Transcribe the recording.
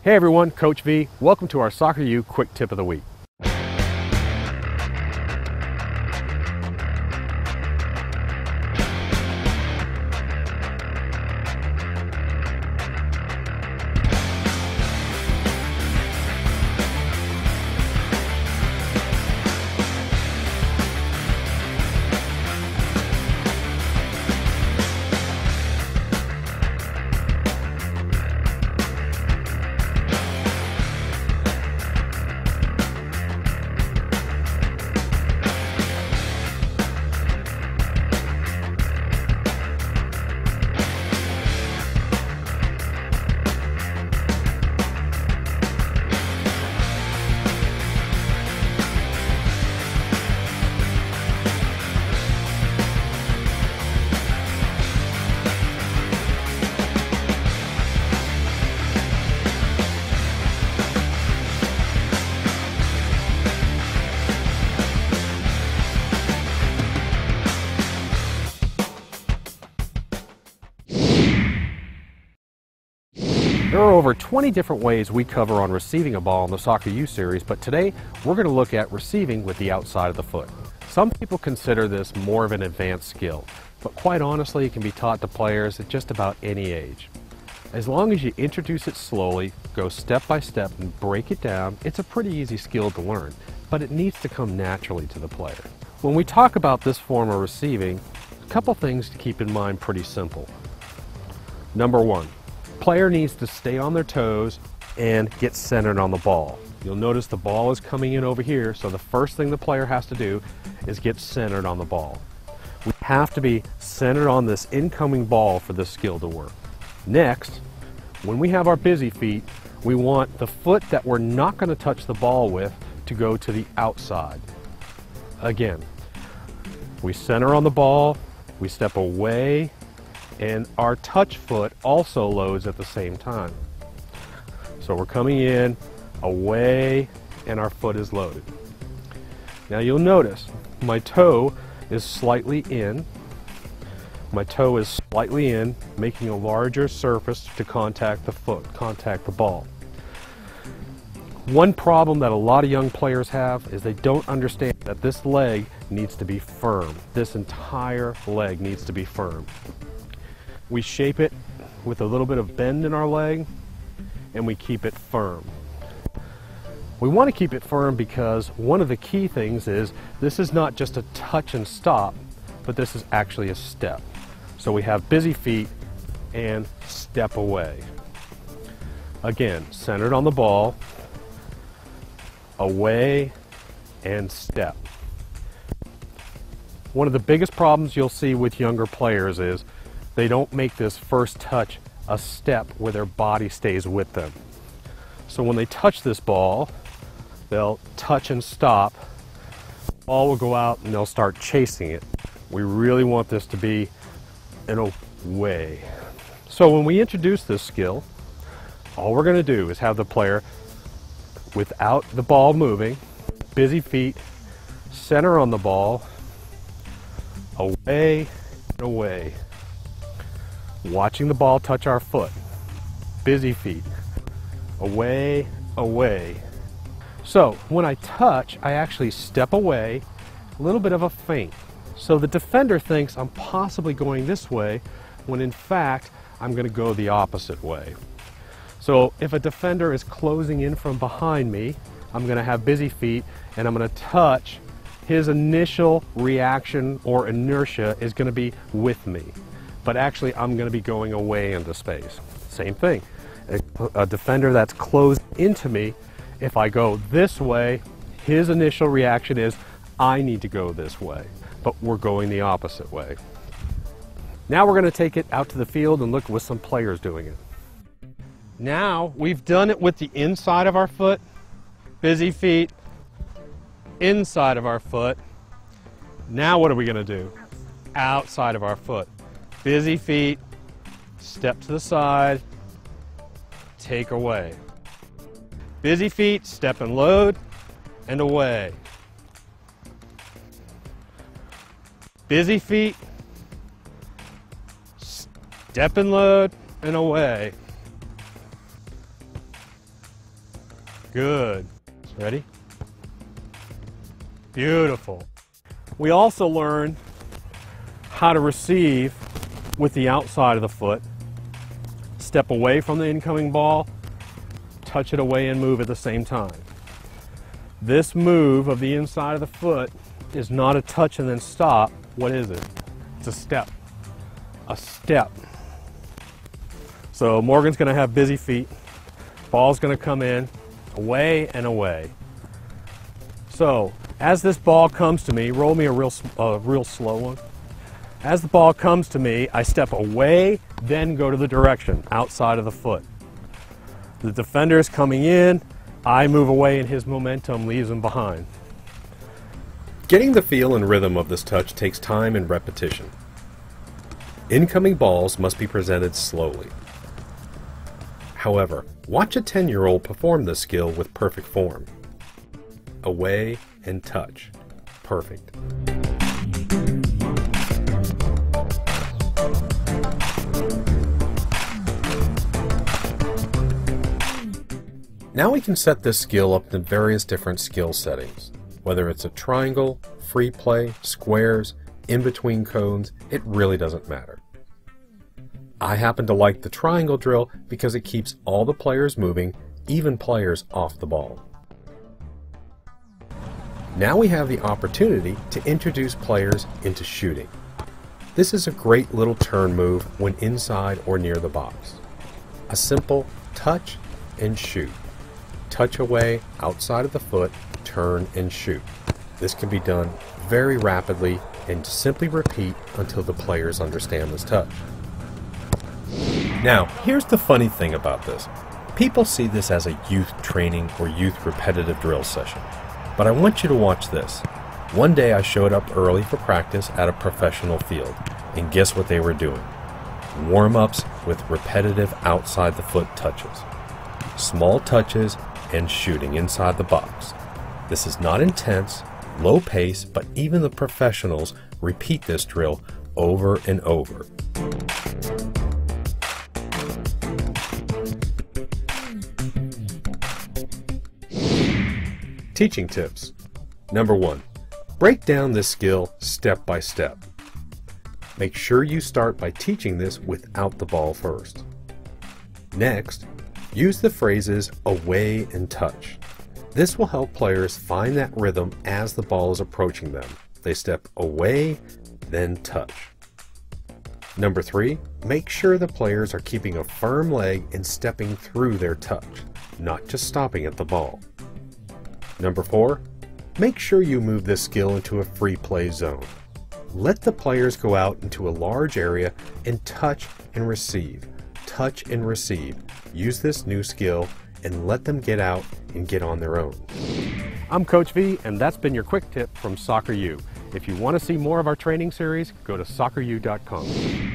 Hey everyone, Coach V. Welcome to our Soccer U Quick Tip of the Week. There are over 20 different ways we cover on receiving a ball in the Soccer U series, but today we're going to look at receiving with the outside of the foot. Some people consider this more of an advanced skill, but quite honestly it can be taught to players at just about any age. As long as you introduce it slowly, go step by step and break it down, it's a pretty easy skill to learn, but it needs to come naturally to the player. When we talk about this form of receiving, a couple things to keep in mind pretty simple. Number one, player needs to stay on their toes and get centered on the ball. You'll notice the ball is coming in over here, so the first thing the player has to do is get centered on the ball. We have to be centered on this incoming ball for this skill to work. Next, when we have our busy feet, we want the foot that we're not going to touch the ball with to go to the outside. Again, we center on the ball, we step away, and our touch foot also loads at the same time. So we're coming in, away, and our foot is loaded. Now you'll notice my toe is slightly in. My toe is slightly in, making a larger surface to contact the foot, contact the ball. One problem that a lot of young players have is they don't understand that this leg needs to be firm. This entire leg needs to be firm. We shape it with a little bit of bend in our leg and we keep it firm. We want to keep it firm because one of the key things is this is not just a touch and stop, but this is actually a step. So we have busy feet and step away. Again, centered on the ball, away, and step. One of the biggest problems you'll see with younger players is they don't make this first touch a step where their body stays with them. So when they touch this ball, they'll touch and stop. The ball will go out and they'll start chasing it. We really want this to be an away. So when we introduce this skill, all we're going to do is have the player, without the ball moving, busy feet, center on the ball, away and away. Watching the ball touch our foot, busy feet, away, away. So when I touch, I actually step away, a little bit of a feint. So the defender thinks I'm possibly going this way, when in fact I'm going to go the opposite way. So if a defender is closing in from behind me, I'm going to have busy feet and I'm going to touch. His initial reaction or inertia is going to be with me. But actually I'm going to be going away into space. Same thing. A defender that's closed into me, if I go this way, his initial reaction is, I need to go this way. But we're going the opposite way. Now we're going to take it out to the field and look with some players doing it. Now we've done it with the inside of our foot, busy feet, inside of our foot. Now what are we going to do? Outside of our foot. Busy feet, step to the side, take away. Busy feet, step and load, and away. Busy feet, step and load, and away. Good. Ready? Beautiful. We also learn how to receive with the outside of the foot. Step away from the incoming ball, touch it away and move at the same time. This move of the inside of the foot is not a touch and then stop. What is it? It's a step. A step. So Morgan's going to have busy feet. Ball's going to come in, away and away. So as this ball comes to me, roll me a real slow one. As the ball comes to me, I step away, then go to the direction outside of the foot. The defender is coming in, I move away and his momentum leaves him behind. Getting the feel and rhythm of this touch takes time and repetition. Incoming balls must be presented slowly. However, watch a 10-year-old perform this skill with perfect form. Away and touch. Perfect. Now we can set this skill up in various different skill settings. Whether it's a triangle, free play, squares, in between cones, it really doesn't matter. I happen to like the triangle drill because it keeps all the players moving, even players off the ball. Now we have the opportunity to introduce players into shooting. This is a great little turn move when inside or near the box. A simple touch and shoot. Touch away, outside of the foot, turn and shoot. This can be done very rapidly and simply repeat until the players understand this touch. Now, here's the funny thing about this. People see this as a youth training or youth repetitive drill session. But I want you to watch this. One day I showed up early for practice at a professional field, and guess what they were doing? Warm-ups with repetitive outside the foot touches. Small touches and shooting inside the box. This is not intense, low pace, but even the professionals repeat this drill over and over. Teaching tips. Number 1. Break down this skill step by step. Make sure you start by teaching this without the ball first. Next, use the phrases away and touch. This will help players find that rhythm as the ball is approaching them. They step away, then touch. Number 3, make sure the players are keeping a firm leg and stepping through their touch, not just stopping at the ball. Number 4, make sure you move this skill into a free play zone. Let the players go out into a large area and touch and receive. Touch and receive. Use this new skill and let them get out and get on their own. I'm Coach V, and that's been your quick tip from Soccer U. If you want to see more of our training series, go to socceru.com.